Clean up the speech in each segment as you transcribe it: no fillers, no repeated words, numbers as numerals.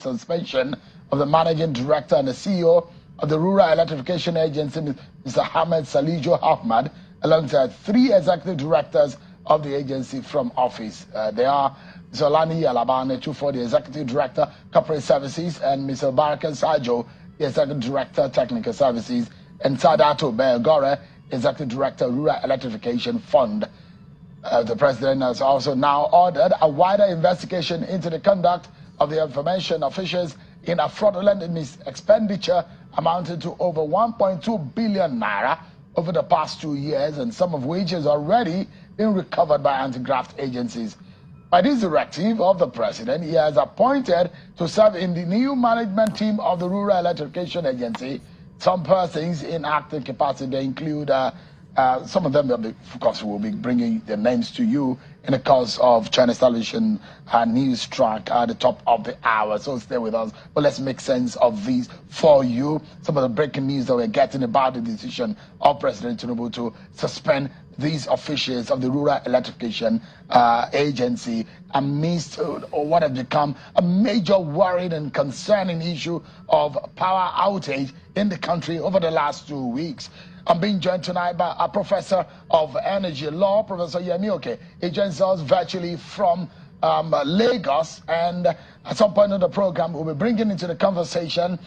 suspension of the managing director and the CEO of the Rural Electrification Agency, Mr. Ahmed Salijo Ahmad, alongside 3 executive directors of the agency from office. They are Zolani Alabane for the executive director, corporate services, and Mr. Baraka Sajo, the executive director, technical services, and Sadato Belgore, executive director, Rural Electrification Fund. The president has also now ordered a wider investigation into the conduct of the information officials in a fraudulent expenditure amounting to over 1.2 billion naira over the past 2 years, and some of which has already been recovered by anti-graft agencies. By this directive of the president, he has appointed to serve in the new management team of the Rural Electrification Agency some persons in acting capacity. They include some of them, of course, will be bringing their names to you in the course of China's television news track at the top of the hour. So stay with us. But let's make sense of these for you. Some of the breaking news that we're getting about the decision of President Tinubu to suspend these officials of the Rural Electrification Agency amidst what has become a major worrying and concerning issue of power outage in the country over the last 2 weeks. I'm being joined tonight by a professor of energy law, Professor Yemioke. He joins us virtually from Lagos, and at some point in the program, we'll be bringing into the conversation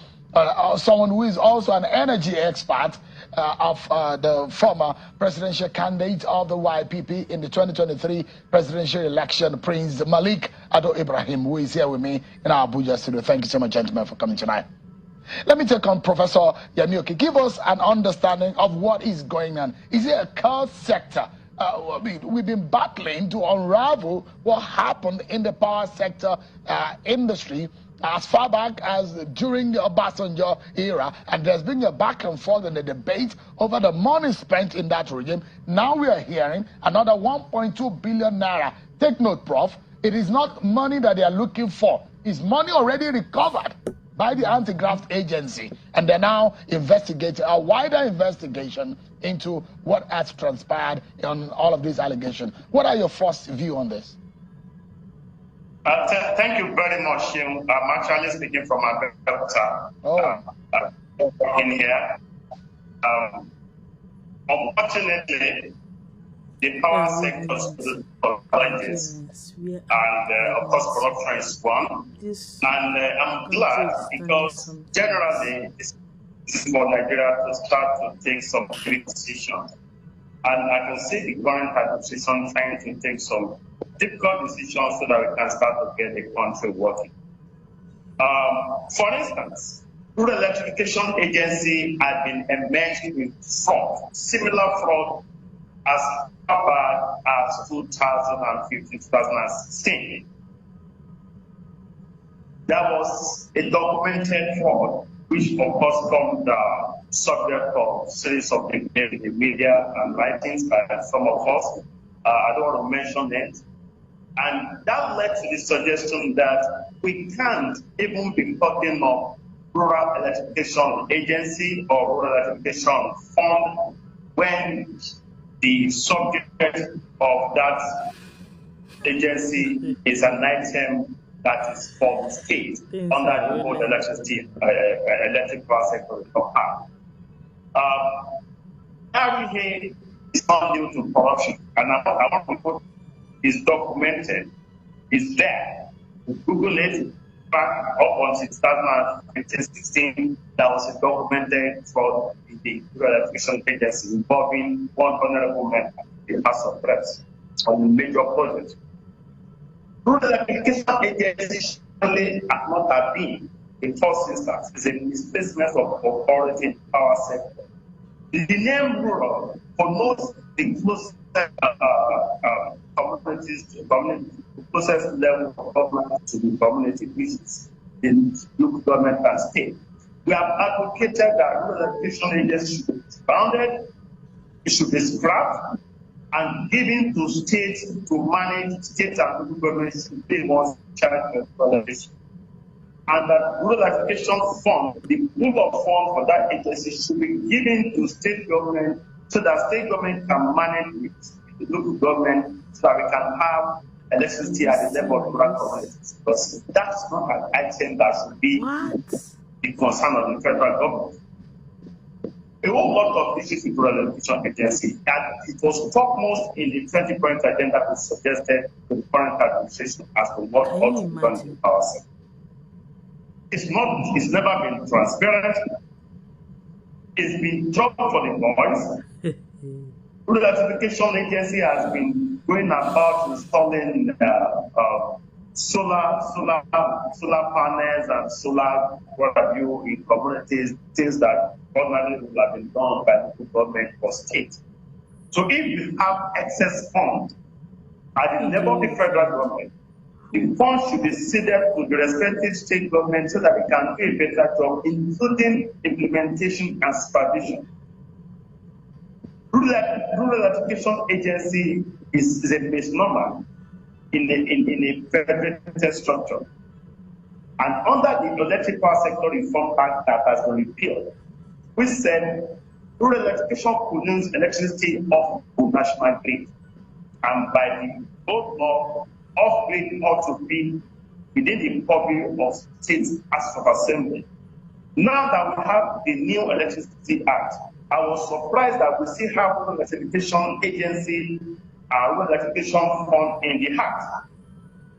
someone who is also an energy expert of the former presidential candidate of the YPP in the 2023 presidential election, Prince Malik Ado Ibrahim, who is here with me in our Abuja studio. Thank you so much, gentlemen, for coming tonight. Let me take on Professor Yemioke. Give us an understanding of what is going on. Is it a core sector? We've been battling to unravel what happened in the power sector industry as far back as during the Obasanjo era, and there's been a back and forth in the debate over the money spent in that regime. Now we are hearing another 1.2 billion naira. Take note, Prof. It is not money that they are looking for. It's money already recovered by the anti-graft agency, and they're now investigating a wider investigation into what has transpired on all of these allegations. What are your first view on this? Thank you very much, Shim. I'm actually speaking from Abeokuta in here. Unfortunately, the power sector is challenges, and of course, corruption is one. And I'm glad because generally, this is for Nigeria to start to take some big decisions. And I can see the current administration trying to take some difficult decisions so that we can start to get the country working. For instance, Rural Electrification Agency had been emerged with fraud, similar fraud as far back as 2015, 2016. That was a documented fraud, which of course formed the subject of series of the media and writings by some of us. I don't want to mention it. And that led to the suggestion that we can't even be talking of Rural Electrification Agency or Rural Electrification Fund when the subject of that agency is an item that is for the state under the whole electricity, electric power sector. Everything is not due to corruption, and I want to put is documented, is there. Google it, back up until 2015-16, that was a documented fraud in the Rural Electrification Agency involving one honorable member in the House of Reps on a major project. Rural Electrification Agency surely has not have been, in first instance, is a misplacement of authority in the power sector. The name rural promotes the closest communities to community, the closest level of government to the community, which is in local government and state. We have advocated that Rural Electrification Agency should be disbanded, it should be scrapped, and given to states to manage state and local governments to pay more charge of collaboration. And that Rural Electrification Fund, the pool of funds for that agency should be given to state government so that state government can manage with the local government so that we can have electricity at the level of rural communities, because that's not an item that should be the concern of the federal government. A whole lot of issues with rural electrification agency, and it was topmost in the 20-point agenda that was suggested to the current administration as to what ought to be done in the power sector. It's never been transparent. It's been dropped for the boys. Rural electrification agency has been going about installing solar panels and solar what have you in communities, things that ordinarily would have been done by the government or state. So if you have excess funds at the level of the federal government, the funds should be ceded to the respective state governments so that they can do a better job, including implementation and supervision. Rural electrification agency is a misnomer in a federated structure. And under the Electric Power Sector Reform Act that has been repealed, we said rural electrification could use electricity off the national grid. And by the old law, off-grid ought to be within the purview of states as of assembly. Now that we have the new Electricity Act, I was surprised that we still have rural electrification agency, rural electrification fund in the Act.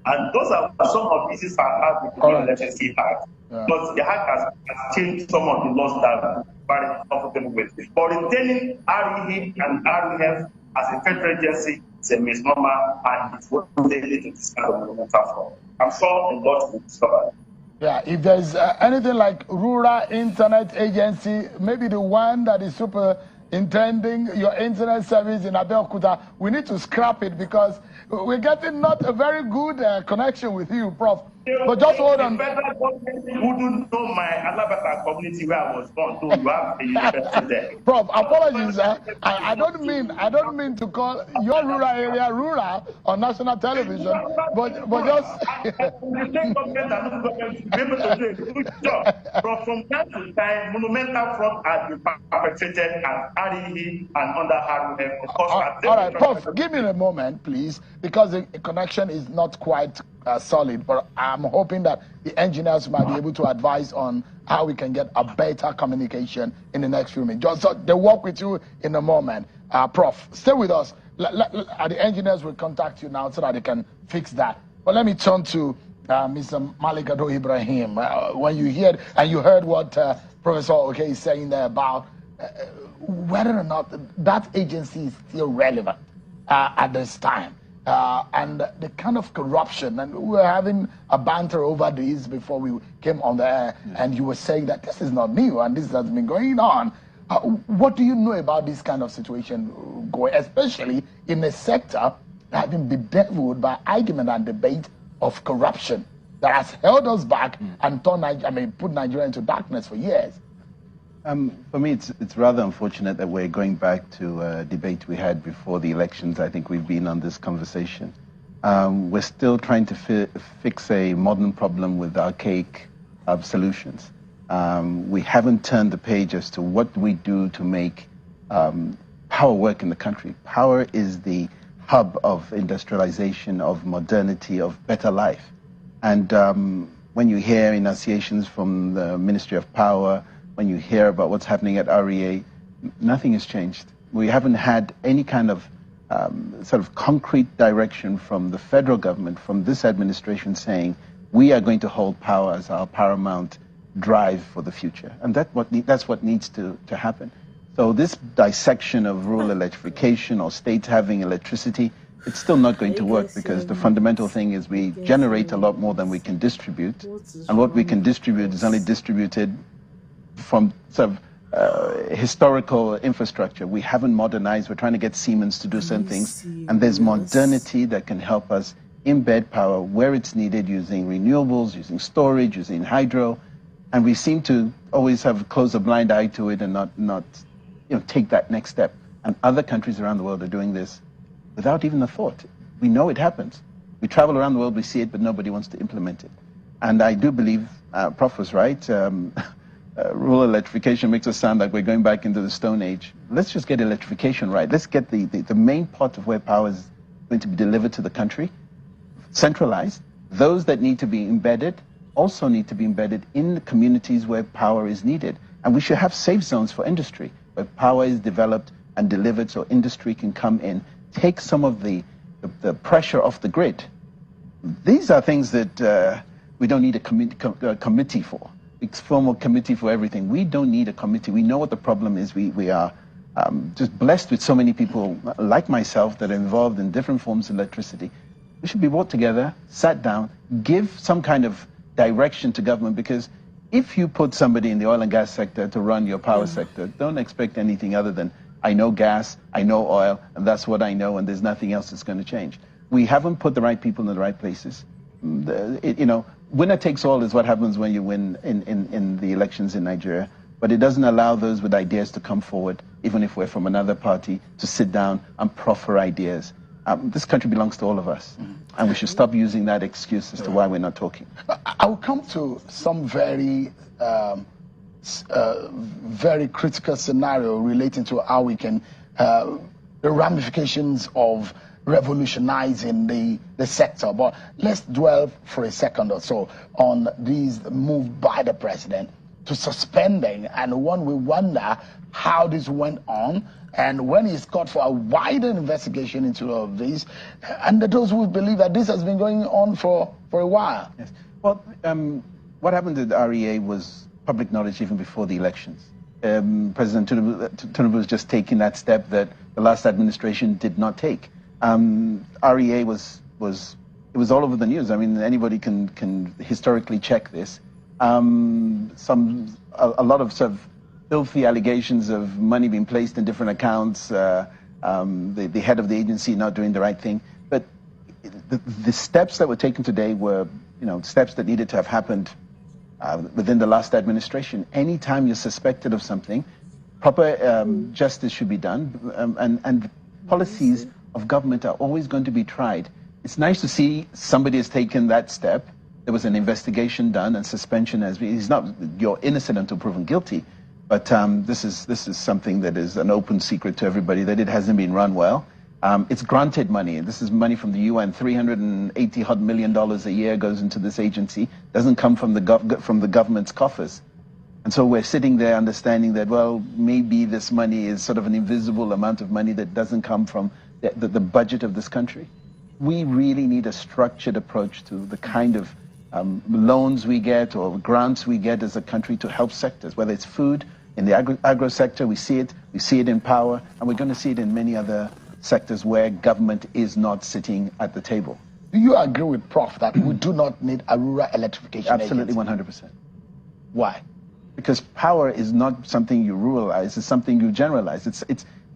And those are some of the issues I have with the rural electricity Act. Yeah. But the Act has changed some of the laws that I'm very comfortable with. But retaining REA and REF as a federal agency is a misnomer, and it won't lead to this kind of monumental fraud. I'm sure a lot will be discovered. Yeah, if there's anything like Rural Internet Agency, maybe the one that is superintending your internet service in Abeokuta, we need to scrap it because we're getting not a very good connection with you, Prof. But just hold on. The federal government wouldn't know my Alabata community where I was born, so you have a university there. Prof, apologies. I don't mean to call your rural area rural on national television, but just. The state government and local government should be able to do a good job. But from time to time, monumental fraud has been perpetrated at REE and under RUF. All right, Prof, give me a moment, please, because the connection is not quite solid, but I'm hoping that the engineers might be able to advise on how we can get a better communication in the next few minutes. Just so they work with you in a moment. Prof, stay with us. The engineers will contact you now so that they can fix that. But let me turn to Mr. Malikado Ibrahim. When you heard, and you heard what Professor Oke is saying there about whether or not that agency is still relevant at this time. And the kind of corruption, and we were having a banter over this before we came on the air, and you were saying that this is not new and this has been going on. What do you know about this kind of situation going, especially in a sector that has been bedeviled by argument and debate of corruption that has held us back and put Nigeria into darkness for years? For me, it's rather unfortunate that we're going back to a debate we had before the elections. I think we've been on this conversation. We're still trying to fix a modern problem with archaic solutions. We haven't turned the page as to what we do to make power work in the country. Power is the hub of industrialization, of modernity, of better life. And when you hear enunciations from the Ministry of Power, when you hear about what's happening at REA, nothing has changed. We haven't had any kind of sort of concrete direction from the federal government, from this administration saying, we are going to hold power as our paramount drive for the future. And that's what needs to happen. So this dissection of rural electrification or states having electricity, it's still not going to work, because the fundamental thing is we generate a lot more than we can distribute. And what we can distribute is only distributed from sort of historical infrastructure. We haven't modernized. We're trying to get Siemens to do certain things. And there's modernity that can help us embed power where it's needed, using renewables, using storage, using hydro. And we seem to always have closed a blind eye to it and not take that next step. And other countries around the world are doing this without even a thought. We know it happens. We travel around the world, we see it, but nobody wants to implement it. And I do believe Prof was right. Rural electrification makes us sound like we're going back into the Stone Age. Let's just get electrification right. Let's get the main part of where power is going to be delivered to the country. centralized. Those that need to be embedded also need to be embedded in the communities where power is needed. And we should have safe zones for industry, where power is developed and delivered so industry can come in, take some of the pressure off the grid. These are things that we don't need a committee for. It's formal committee for everything. We don't need a committee. We know what the problem is. We are just blessed with so many people like myself that are involved in different forms of electricity. We should be brought together, sat down, give some kind of direction to government, because if you put somebody in the oil and gas sector to run your power sector, don't expect anything other than, I know gas, I know oil, and that's what I know, and there's nothing else that's going to change. We haven't put the right people in the right places. Winner takes all is what happens when you win in the elections in Nigeria, but it doesn't allow those with ideas to come forward, even if we're from another party, to sit down and proffer ideas. This country belongs to all of us, and we should stop using that excuse as to why we're not talking. I will come to some very critical scenario relating to how we can, the ramifications of revolutionizing the sector. But let's dwell for a second or so on these move by the president to suspending, and one will wonder how this went on, and when he's called for a wider investigation into all of this, and those who believe that this has been going on for a while. Yes. Well, what happened at REA was public knowledge even before the elections. President Tinubu was just taking that step that the last administration did not take. REA was all over the news. I mean, anybody can historically check this. A lot of sort of filthy allegations of money being placed in different accounts, the head of the agency not doing the right thing. But the steps that were taken today were, steps that needed to have happened within the last administration. Anytime you're suspected of something, proper justice should be done, and policies of government are always going to be tried. It's nice to see somebody has taken that step. There was an investigation done and suspension you're innocent until proven guilty. But this is something that is an open secret to everybody, that it hasn't been run well. It's granted money. This is money from the UN. $380 million a year goes into this agency. Doesn't come from the government's coffers. And so we're sitting there understanding that, well, maybe this money is sort of an invisible amount of money that doesn't come from the budget of this country. We really need a structured approach to the kind of loans we get or grants we get as a country to help sectors, whether it's food, in the agro sector, we see it in power, and we're going to see it in many other sectors where government is not sitting at the table. Do you agree with Prof that we do not need a rural electrification Absolutely, agency? 100%. Why? Because power is not something you ruralize, it's something you generalize.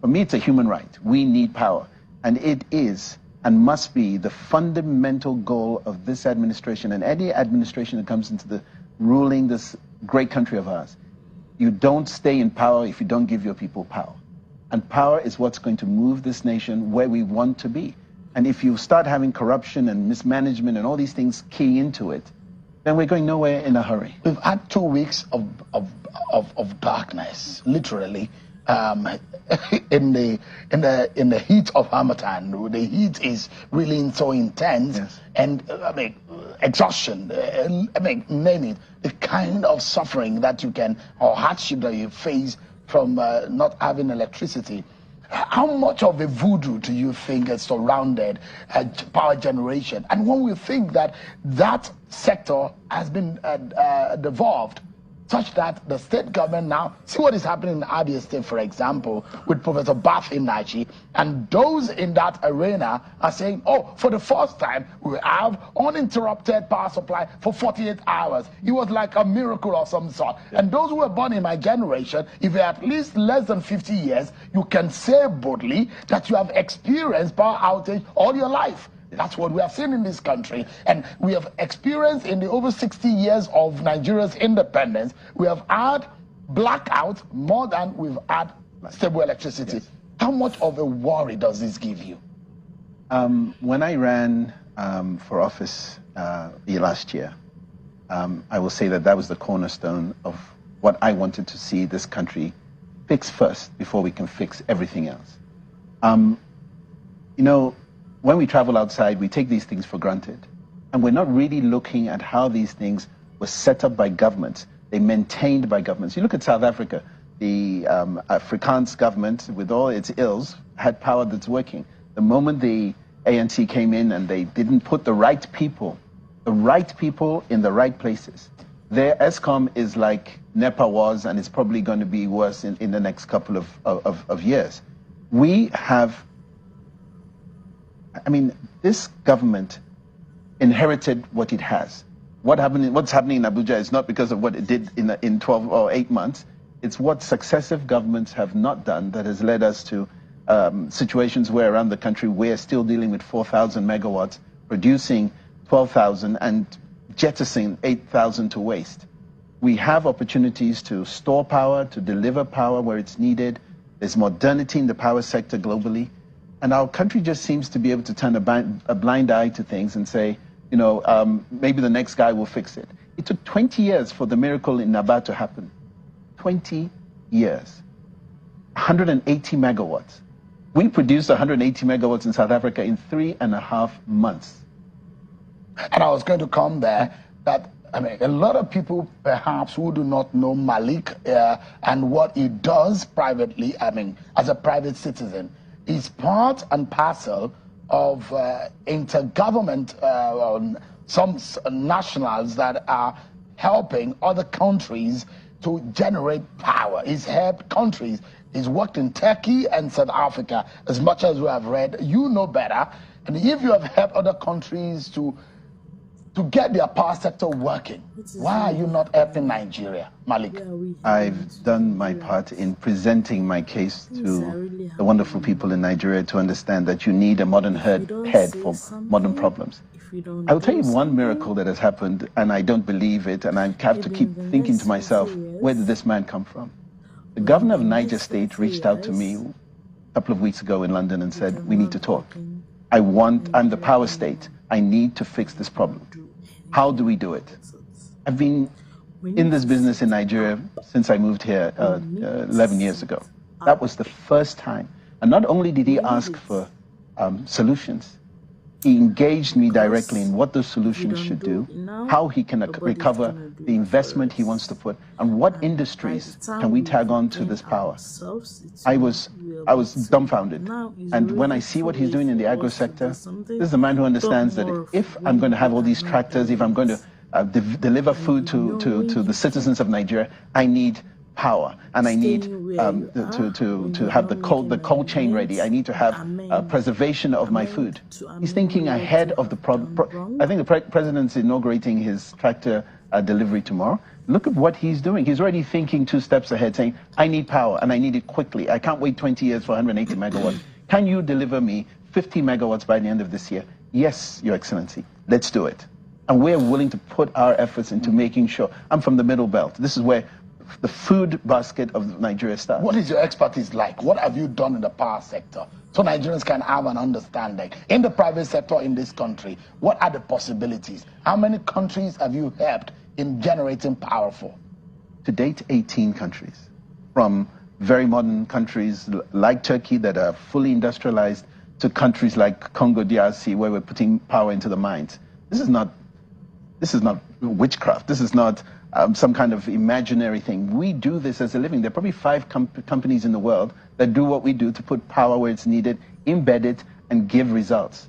For me, it's a human right. We need power, and it is and must be the fundamental goal of this administration and any administration that comes into the ruling this great country of ours. You don't stay in power if you don't give your people power. And power is what's going to move this nation where we want to be. And if you start having corruption and mismanagement and all these things key into it, then we're going nowhere in a hurry. We've had 2 weeks of darkness, literally. In the heat of Harmattan, the heat is really so intense, yes. And exhaustion. Name it. The kind of suffering that you can, or hardship that you face from not having electricity. How much of a voodoo do you think has surrounded power generation? And when we think that sector has been devolved, such that the state government now, see what is happening in Abia State, for example, with Professor Bath Inachi, and those in that arena are saying, oh, for the first time, we have uninterrupted power supply for 48 hours. It was like a miracle of some sort. Yeah. And those who were born in my generation, if you're at least less than 50 years, you can say boldly that you have experienced power outage all your life. That's what we have seen in this country, and we have experienced in the over 60 years of Nigeria's independence. We have had blackout more than we've had stable electricity. Yes. How much of a worry does this give you? When I ran for office last year, I will say that was the cornerstone of what I wanted to see this country fix first before we can fix everything else. when we travel outside, we take these things for granted. And we're not really looking at how these things were set up by governments. They're maintained by governments. You look at South Africa, the Afrikaans government, with all its ills, had power that's working. The moment the ANC came in and they didn't put the right people in the right places, their ESCOM is like NEPA was, and it's probably going to be worse in the next couple of years. We have, I mean, this government inherited what it has. What's happening in Abuja is not because of what it did in 12 or 8 months. It's what successive governments have not done that has led us to situations where around the country we're still dealing with 4,000 megawatts, producing 12,000 and jettisoning 8,000 to waste. We have opportunities to store power, to deliver power where it's needed. There's modernity in the power sector globally. And our country just seems to be able to turn a blind eye to things and say, you know, maybe the next guy will fix it. It took 20 years for the miracle in Naba to happen. 20 years. 180 megawatts. We produced 180 megawatts in South Africa in 3.5 months. And I was going to come there, that, I mean, a lot of people perhaps who do not know Malik and what he does privately, I mean, as a private citizen, is part and parcel of intergovernment, some nationals that are helping other countries to generate power. He's helped countries. He's worked in Turkey and South Africa, as much as we have read. You know better. And if you have helped other countries to get their power sector working, why are you not helping Nigeria, Malik? I've done my part in presenting my case to the wonderful people in Nigeria to understand that you need a modern head for modern problems. I'll tell you one miracle that has happened, and I don't believe it, and I have to keep thinking to myself, where did this man come from? The governor of Niger State reached out to me a couple of weeks ago in London and said, we need to talk. I'm the power state. I need to fix this problem. How do we do it? I've been in this business in Nigeria since I moved here 11 years ago. That was the first time. And not only did he ask for solutions, he engaged me directly in what those solutions should do, how he can recover the investment he wants to put, and what industries can we tag on to this power. I was dumbfounded. And when I see what he's doing in the agro sector, this is a man who understands that if I'm going to have all these tractors, if I'm going to deliver food to the citizens of Nigeria, I need power, and I need to have the cold chain ready. I need to have preservation of my food. He's thinking ahead of the problem. I think the president's inaugurating his tractor delivery tomorrow. Look at what he's doing. He's already thinking 2 steps ahead, saying, I need power, and I need it quickly. I can't wait 20 years for 180 megawatts. Can you deliver me 50 megawatts by the end of this year? Yes, Your Excellency. Let's do it. And we're willing to put our efforts into making sure. I'm from the Middle Belt. This is where the food basket of Nigeria starts. What is your expertise like? What have you done in the power sector so Nigerians can have an understanding? In the private sector in this country, what are the possibilities? How many countries have you helped in generating power for? To date, 18 countries. From very modern countries like Turkey that are fully industrialized to countries like Congo DRC where we're putting power into the mines. This is not witchcraft. This is not some kind of imaginary thing. We do this as a living. There are probably 5 companies in the world that do what we do to put power where it's needed, embed it, and give results.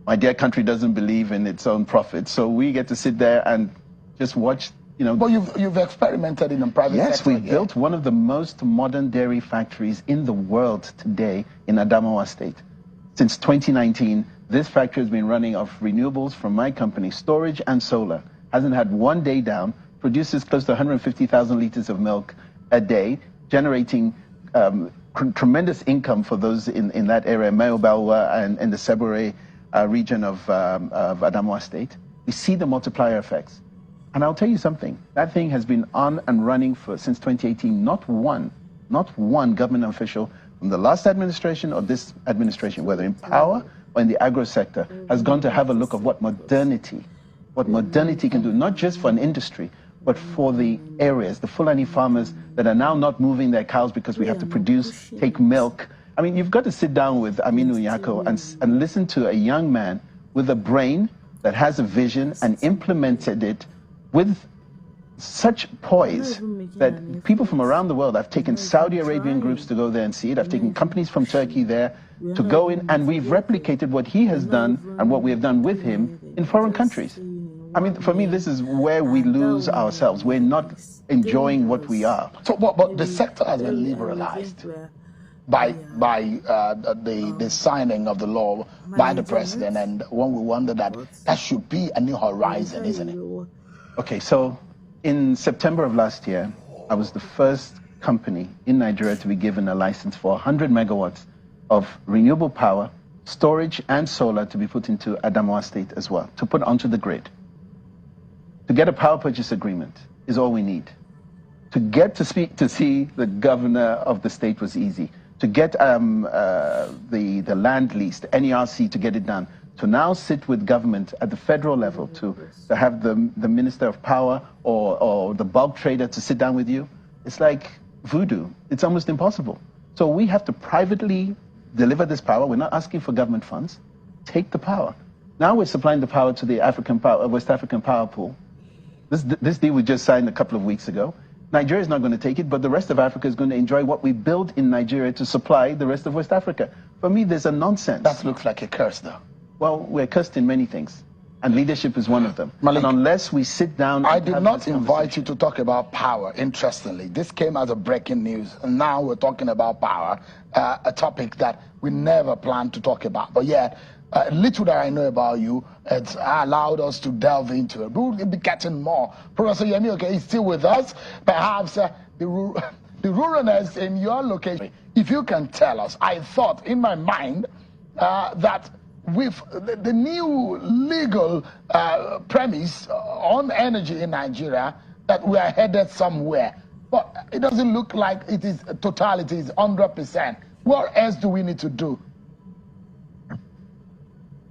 My dear country doesn't believe in its own profit, so we get to sit there and just watch, you know. But you've experimented in the private sector. Yes, we built one of the most modern dairy factories in the world today in Adamawa State. Since 2019, this factory has been running off renewables from my company, storage and solar. Hasn't had one day down, produces close to 150,000 liters of milk a day, generating tremendous income for those in that area, Mayobalwa and the Sebore region of Adamawa State. We see the multiplier effects. And I'll tell you something, that thing has been on and running since 2018. Not one government official from the last administration or this administration, whether in power or in the agro sector, has gone to have a look of what modernity can do, not just for an industry, but for the areas, the Fulani farmers that are now not moving their cows because we have to take milk I mean, you've got to sit down with Aminu Nyako and listen to a young man with a brain that has a vision and implemented it with such poise that people from around the world, I've taken Saudi Arabian groups to go there and see it, I've taken companies from Turkey there to go in, and we've replicated what he has done and what we have done with him in foreign countries. I mean, for me, this is where we lose ourselves. We're not enjoying what we are. So, but the sector has been liberalized by the signing of the law by the president, and when we wonder that should be a new horizon, isn't it? Okay, so in September of last year, I was the first company in Nigeria to be given a license for 100 megawatts of renewable power, storage and solar to be put into Adamawa State as well, to put onto the grid. To get a power purchase agreement is all we need. To get to see the governor of the state was easy. To get the land lease, the NERC, to get it done. To now sit with government at the federal level, to have the Minister of Power or the bulk trader to sit down with you, it's like voodoo. It's almost impossible. So we have to privately deliver this power. We're not asking for government funds. Take the power. Now we're supplying the power to the West African power pool. This deal we just signed a couple of weeks ago. Nigeria is not going to take it, but the rest of Africa is going to enjoy what we build in Nigeria to supply the rest of West Africa. For me, there's a nonsense. That looks like a curse, though. Well, we're cursed in many things, and leadership is one of them. Malik, and unless we sit down... I did not invite you to talk about power, interestingly. This came as a breaking news, and now we're talking about power, a topic that we never planned to talk about. But yet, little that I know about you, it's allowed us to delve into it. We'll be getting more. Professor Yemi, okay, is still with us. Perhaps the ruralness in your location, if you can tell us. I thought in my mind that with the new legal premise on energy in Nigeria, that we are headed somewhere. But it doesn't look like it is totality, it's 100%. What else do we need to do?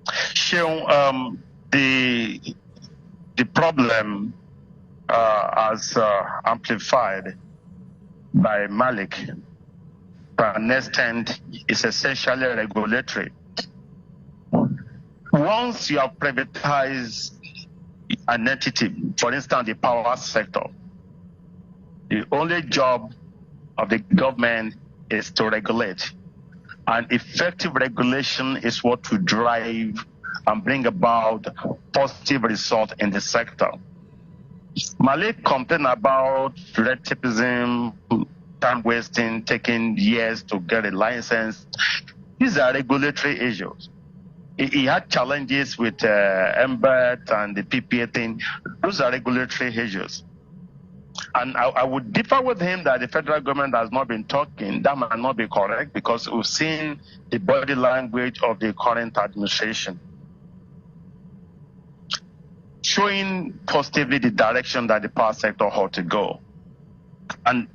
Seun, the problem as amplified by Malik, to an extent, is essentially regulatory. Once you have privatized an entity, for instance, the power sector, the only job of the government is to regulate. And effective regulation is what will drive and bring about positive results in the sector. Malik complained about recidivism, time wasting, taking years to get a license. These are regulatory issues. He had challenges with MBET and the PPA thing. Those are regulatory issues. And I would differ with him that the federal government has not been talking. That might not be correct, because we've seen the body language of the current administration showing positively the direction that the power sector ought to go. And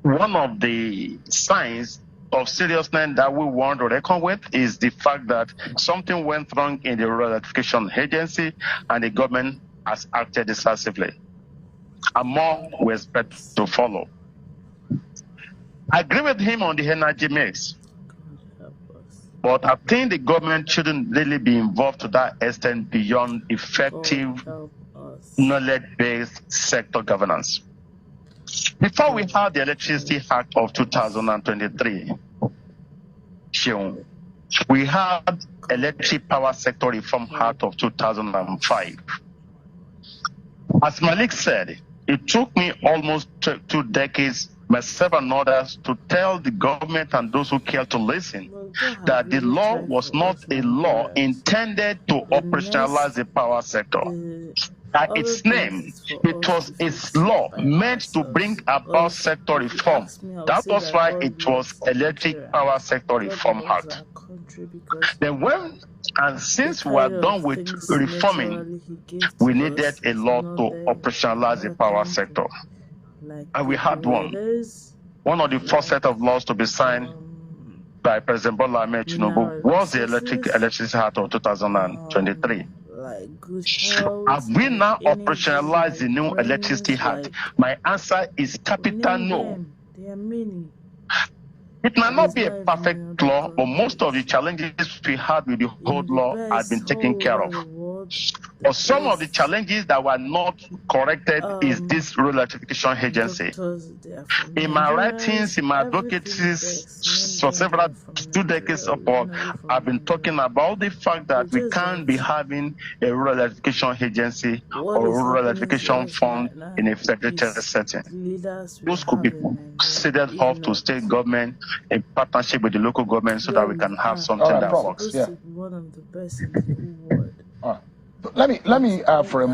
one of the signs of seriousness that we want to reckon with is the fact that something went wrong in the Rural Electrification Agency and the government has acted decisively. And more we expect to follow. I agree with him on the energy mix, but I think the government shouldn't really be involved to that extent beyond effective knowledge-based sector governance. Before we had the Electricity Act of 2023, we had Electric Power Sector Reform Act of 2005. As Malik said, it took me almost 2 decades, myself and others, to tell the government and those who care to listen that the law was not a law intended to operationalize the power sector. By its name, it was a law meant to bring about sector reform. That was why it was Electric Power Sector Reform Act. Then since we are done with reforming, we needed a law to operationalize the power sector. And we had one. One of the first set of laws to be signed by President Bola Ahmed Tinubu was the Electricity Act of 2023. Have we now operationalized the new Electricity Act? My answer is capital no. It might not be a perfect law, but most of the challenges we had with the old law have been taken care of. But some of the challenges that were not corrected is this rural electrification agency. In my writings, in my advocacies for several 2 decades upward, I've been talking about the fact that we can't be having a rural electrification agency or rural electrification fund in a federated setting. Those could be seeded off to state government in partnership with the local government so that we can have something that works. Yeah. One of the best in the whole world. Let me for a